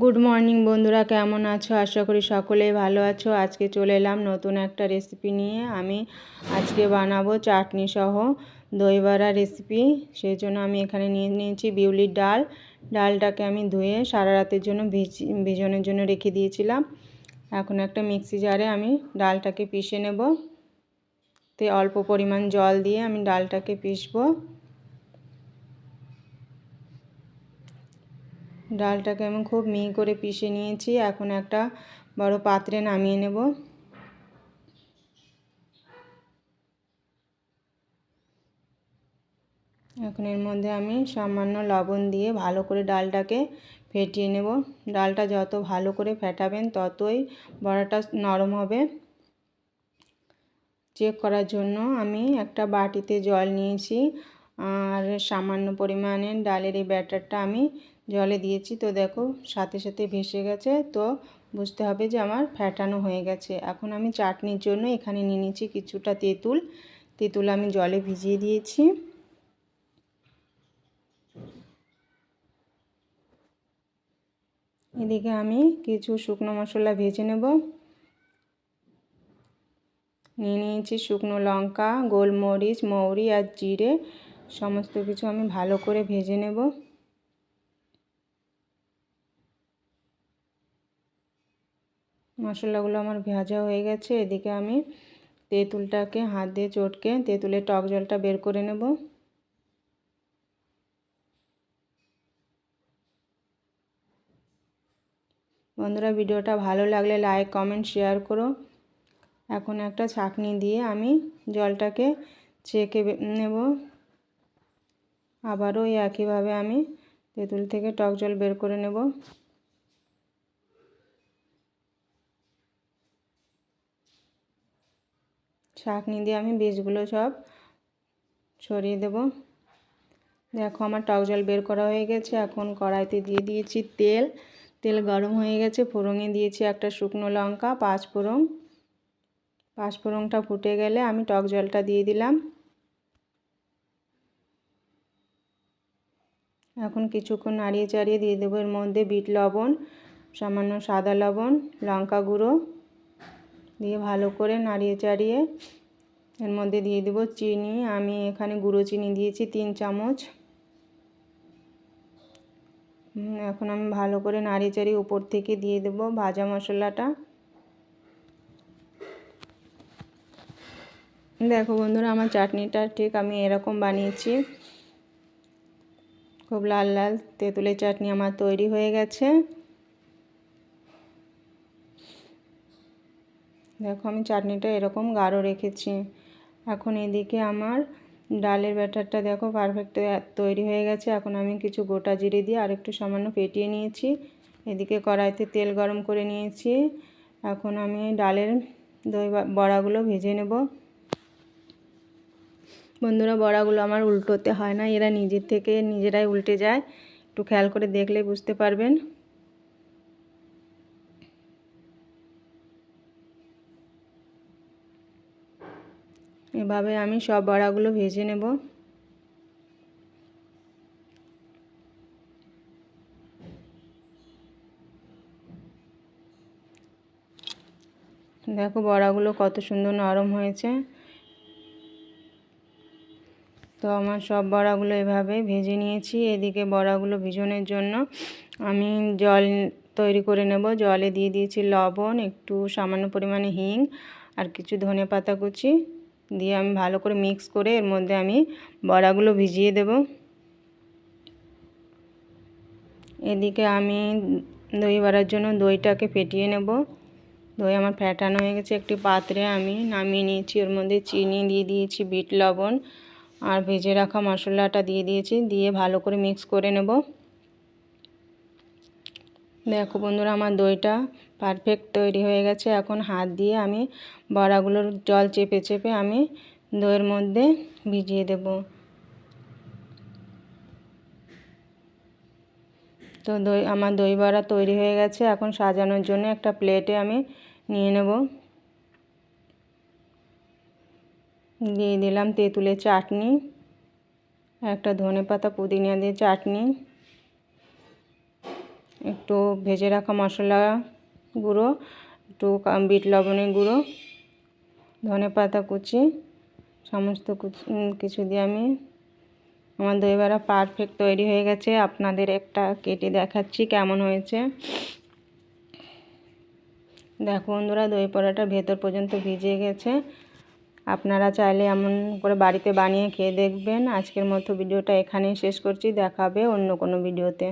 Good morning বন্ধুরা, কেমন আছো? আশা করি সকলেই ভালো আছো। আজকে চলে এলাম নতুন একটা রেসিপি নিয়ে। আমি আজকে বানাবো চাটনি সহ দই বড়া রেসিপি। সেই জন্য আমি এখানে নিয়ে নিয়েছি বিউলির ডাল। ডালটাকে আমি ধুয়ে সারা রাতের জন্য ভিজানোর জন্য রেখে দিয়েছিলাম। এখন একটা মিক্সি জারে আমি ডালটাকে পিষে নেব। অল্প পরিমাণ জল দিয়ে আমি ডালটাকে পিষবো। ডালটাকে আমি খুব মিহি করে পিষে নিয়েছি। এখন একটা বড় পাত্রে নামিয়ে নেব। এখন এর মধ্যে আমি সামান্য লবণ দিয়ে ভালো করে ডালটাকে ফেটিয়ে নেব। ডালটা যত ভালো করে ফেটাবেন ততই বড়াটা নরম হবে। চেক করার জন্য আমি একটা বাটিতে জল নিয়েছি আর সামান্য পরিমাণে ডালের এই ব্যাটারটা আমি জলে দিয়েছি। তো দেখো সাথে সাথে ভেসে গেছে, তো বুঝতে হবে যে আমার ফেটানো হয়ে গেছে। এখন আমি চাটনির জন্য এখানে নিয়ে নিয়েছি কিছুটা তেঁতুল আমি জলে ভিজিয়ে দিয়েছি। এদিকে আমি কিছু শুকনো মশলা ভেজে নেব। নিয়ে নিয়েছি শুকনো লঙ্কা, গোলমরিচ, মৌরি আর জিরে। সমস্ত কিছু আমি ভালো করে ভেজে নেব। মশলাগুলো আমার ভাজা হয়ে গেছে। এদিকে আমি তেঁতুলটাকে হাত দিয়ে চটকে তেঁতুলের টক জলটা বের করে নেব। বন্ধুরা, ভিডিওটা ভালো লাগলে লাইক, কমেন্ট, শেয়ার করো। এখন একটা ছাঁকনি দিয়ে আমি জলটাকে ছেঁকে নেব। আবারও এই একইভাবে আমি তেঁতুল থেকে টক জল বের করে নেব। ছাঁকনি দিয়ে আমি বীজগুলো সব ছড়িয়ে দেব। দেখো আমার টক জল বের করা হয়ে গেছে। এখন কড়াইতে দিয়ে দিয়েছি তেল গরম হয়ে গেছে। ফোড়নে দিয়েছি একটা শুকনো লঙ্কা, পাঁচফোড়নটা ফুটে গেলে আমি টক জলটা দিয়ে দিলাম। এখন কিছুক্ষণ নাড়িয়ে চাড়িয়ে দিয়ে দেবো এর মধ্যে বিট লবণ, সামান্য সাদা লবণ, লঙ্কা গুঁড়ো দিয়ে ভালো করে নাড়িয়ে চাড়িয়ে এর মধ্যে দিয়ে দেবো চিনি। আমি এখানে গুঁড়ো চিনি দিয়েছি 3 চামচ। এখন আমি ভালো করে নাড়িয়ে চাড়িয়ে উপর থেকে দিয়ে দেবো ভাজা মশলাটা। দেখো বন্ধুরা, আমার চাটনিটা ঠিক আমি এরকম বানিয়েছি। খুব লাল লাল তেঁতুলের চাটনি আমার তৈরি হয়ে গেছে। দেখো আমি চাটনিটা এরকম গাঢ় রেখেছি। এখন এদিকে আমার ডালের ব্যাটারটা দেখো পারফেক্ট তৈরি হয়ে গেছে। এখন আমি কিছু গোটা জিরে দিয়ে আর একটু সামান্য ফেটিয়ে নিয়েছি। এদিকে কড়াইতে তেল গরম করে নিয়েছি। এখন আমি ডালের দই বড়াগুলো ভেজে নেব। বন্ধুরা, বড়াগুলো আমার উল্টোতে হয় না, এরা নিজের থেকে নিজেরাই উল্টে যায়। একটু খেয়াল করে দেখলে বুঝতে পারবেন। এভাবে আমি সব বড়াগুলো ভেজে নেব। দেখো বড়াগুলো কত সুন্দর নরম হয়েছে। তো আমার সব বড়াগুলো এভাবে ভেজে নিয়েছি। এদিকে বড়াগুলো ভিজানোর জন্য আমি জল তৈরি করে নেব। জলে দিয়ে দিয়েছি লবণ, একটু সামান্য পরিমাণে হিং আর কিছু ধনেপাতা কুচি দিয়ে আমি ভালো করে মিক্স করে এর মধ্যে আমি বড়াগুলো ভিজিয়ে দেব। এদিকে আমি দই বড়ার জন্য দইটাকে ফেটিয়ে নেব। দই আমার ফেটানো হয়ে গেছে। একটি পাত্রে আমি নামিয়ে নিয়েছি। এর মধ্যে চিনি দিয়ে দিয়েছি, বিট লবণ আর ভেজে রাখা মশলাটা দিয়ে দিয়েছি। দিয়ে ভালো করে মিক্স করে নেব। দেখো বন্ধুরা, আমার দইটা পারফেক্ট তৈরি হয়ে গেছে। এখন হাত দিয়ে আমি বড়াগুলোর জল চেপে চেপে আমি দইয়ের মধ্যে ভিজিয়ে দেব। তো আমার দই বড়া তৈরি হয়ে গেছে। এখন সাজানোর জন্য একটা প্লেটে আমি নিয়ে নেব। দিয়ে দিলাম তেঁতুলের চাটনি, একটা ধনেপাতা পুদিনা দিয়ে চাটনি, একটু ভেজে রাখা মশলা গুঁড়ো, একটু বিট লবণের গুঁড়ো, ধনেপাতা কুচি, সমস্ত কিছু দিয়ে আমি আমার দই বড়া পারফেক্ট তৈরি হয়ে গেছে। আপনাদের একটা কেটে দেখাচ্ছি কেমন হয়েছে। দেখো বন্ধুরা, দই বড়াটা ভেতর পর্যন্ত ভিজে গেছে। আপনারা চাইলে এমন করে বাড়িতে বানিয়ে খেয়ে দেখবেন। আজকের মতো ভিডিওটা এখানেই শেষ করছি, দেখা হবে অন্য কোনো ভিডিওতে।